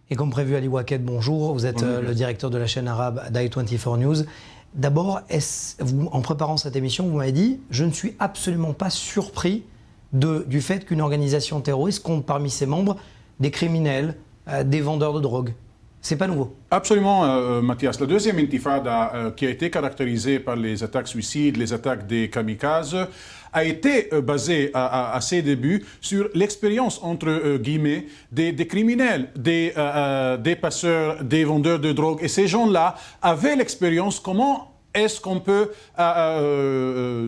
Et comme prévu, Ali Waked, bonjour. Vous êtes le directeur de la chaîne arabe d'I24 News. D'abord, en préparant cette émission, vous m'avez dit « Je ne suis absolument pas surpris du fait qu'une organisation terroriste compte parmi ses membres des criminels, des vendeurs de drogue. » C'est pas nouveau. Absolument, Mathias. La deuxième intifada, qui a été caractérisée par les attaques suicides, les attaques des kamikazes, a été basée à ses débuts sur l'expérience, entre guillemets, des criminels, des passeurs, des vendeurs de drogue. Et ces gens-là avaient l'expérience comment est-ce qu'on peut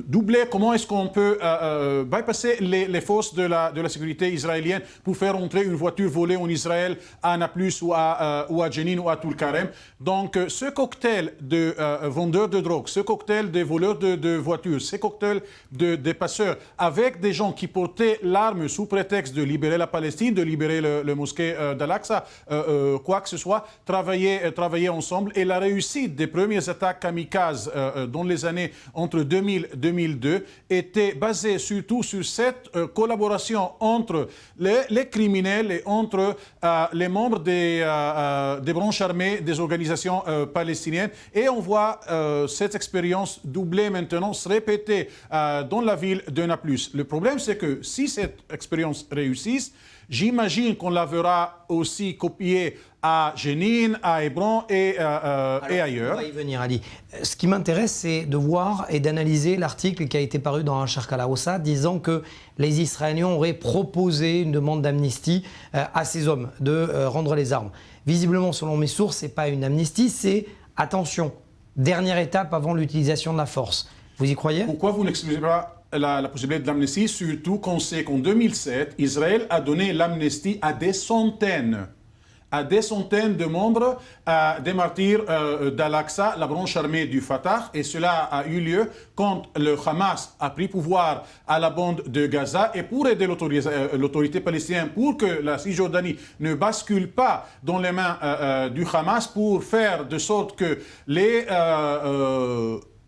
doubler, comment est-ce qu'on peut bypasser les forces de la sécurité israélienne pour faire entrer une voiture volée en Israël à Nablus ou à Jenin ou à Tulkarem. Donc ce cocktail de vendeurs de drogue, ce cocktail de voleurs de voitures, ce cocktail de passeurs, avec des gens qui portaient l'arme sous prétexte de libérer la Palestine, de libérer le mosquée d'Al-Aqsa, quoi que ce soit, travailler ensemble. Et la réussite des premières attaques kamikazes dans les années entre 2000 et 2002 était basée surtout sur cette collaboration entre les criminels et entre les membres des branches armées des organisations palestiniennes. Et on voit cette expérience doublée maintenant se répéter dans la ville de Nablus. Le problème, c'est que si cette expérience réussisse, j'imagine qu'on la verra aussi copiée à Jenin, à Hébron et ailleurs. On va y venir, Ali. Ce qui m'intéresse, c'est de voir et d'analyser l'article qui a été paru dans Sharq al-Awsat disant que les Israéliens auraient proposé une demande d'amnistie à ces hommes de rendre les armes. Visiblement, selon mes sources, ce n'est pas une amnistie, c'est, attention, dernière étape avant l'utilisation de la force. Vous y croyez? Pourquoi vous n'exclusez pas la possibilité de l'amnistie, surtout qu'on sait qu'en 2007, Israël a donné l'amnistie à des centaines de membres des martyrs d'Al-Aqsa, la branche armée du Fatah, et cela a eu lieu quand le Hamas a pris pouvoir à la bande de Gaza. Et pour aider l'autorité palestinienne, pour que la Cisjordanie ne bascule pas dans les mains du Hamas, pour faire de sorte que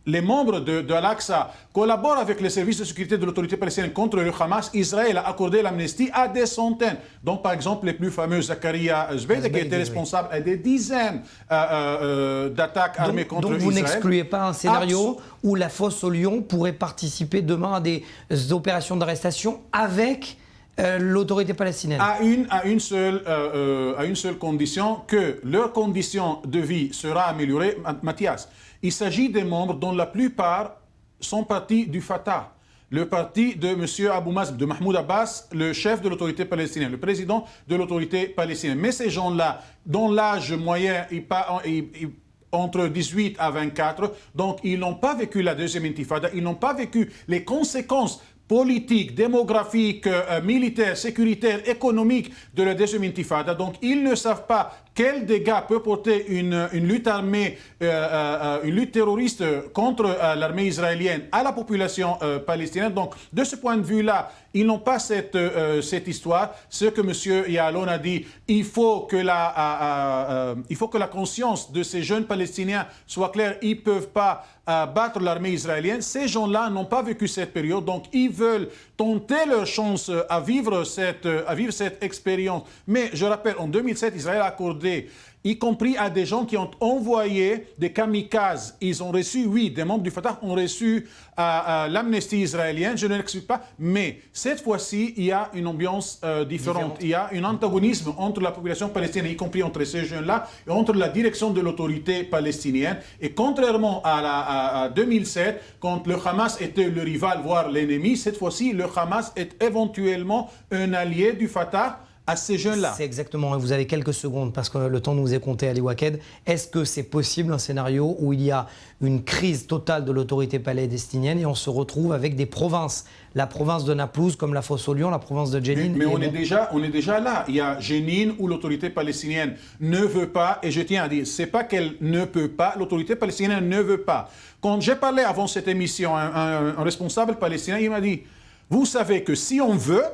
les membres de Al-Aqsa collaborent avec les services de sécurité de l'autorité palestinienne contre le Hamas, Israël a accordé l'amnistie à des centaines. Donc, par exemple, les plus fameux Zakaria Zbeida, qui était responsable à des dizaines d'attaques armées contre Israël. Donc, vous n'excluez pas un scénario où la fosse au lion pourrait participer demain à des opérations d'arrestation avec l'autorité palestinienne? À une seule condition, que leur condition de vie sera améliorée. Mathias, il s'agit des membres dont la plupart sont partis du Fatah, le parti de M. Abou Mazen, de Mahmoud Abbas, le chef de l'autorité palestinienne, le président de l'autorité palestinienne. Mais ces gens-là, dont l'âge moyen est entre 18 à 24, donc ils n'ont pas vécu la deuxième intifada, ils n'ont pas vécu les conséquences politique, démographique, militaire, sécuritaire, économique de la deuxième intifada. Donc, ils ne savent pas quels dégâts peut porter une lutte armée, une lutte terroriste contre l'armée israélienne à la population palestinienne. Donc, de ce point de vue-là, ils n'ont pas cette histoire. Ce que M. Ya'alon a dit, il faut que la conscience de ces jeunes Palestiniens soit claire. Ils ne peuvent pas battre l'armée israélienne. Ces gens-là n'ont pas vécu cette période, donc ils veulent tenter leur chance à vivre cette expérience. Mais je rappelle, en 2007, Israël a accordé, y compris à des gens qui ont envoyé des kamikazes. Ils ont reçu, oui, des membres du Fatah ont reçu l'amnistie israélienne, je ne l'explique pas, mais cette fois-ci, il y a une ambiance différente. Il y a un antagonisme entre la population palestinienne, y compris entre ces jeunes-là, et entre la direction de l'autorité palestinienne. Et contrairement à 2007, quand le Hamas était le rival, voire l'ennemi, cette fois-ci, le Hamas est éventuellement un allié du Fatah à ces jeunes-là. C'est exactement, vous avez quelques secondes parce que le temps nous est compté, Ali Waked. Est-ce que c'est possible un scénario où il y a une crise totale de l'autorité palestinienne et on se retrouve avec des provinces, la province de Naplouse comme la fosse au lion, la province de Jenin? Mais on est déjà là. Il y a Jenin où l'autorité palestinienne ne veut pas, et je tiens à dire, c'est pas qu'elle ne peut pas, l'autorité palestinienne ne veut pas. Quand j'ai parlé avant cette émission, un responsable palestinien, il m'a dit, vous savez que si on veut,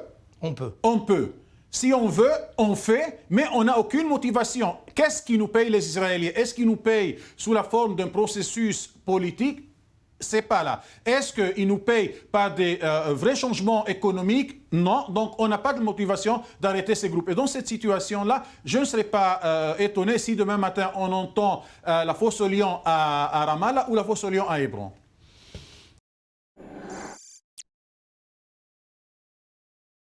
on peut. Si on veut, on fait, mais on n'a aucune motivation. Qu'est-ce qui nous paye les Israéliens? Est-ce qu'ils nous payent sous la forme d'un processus politique? c'est pas là. Est-ce qu'ils nous payent par des vrais changements économiques? Non. Donc, on n'a pas de motivation d'arrêter ces groupes. Et dans cette situation-là, je ne serais pas étonné si demain matin, on entend la fosse au lion à Ramallah ou la fosse au lion à Hébron.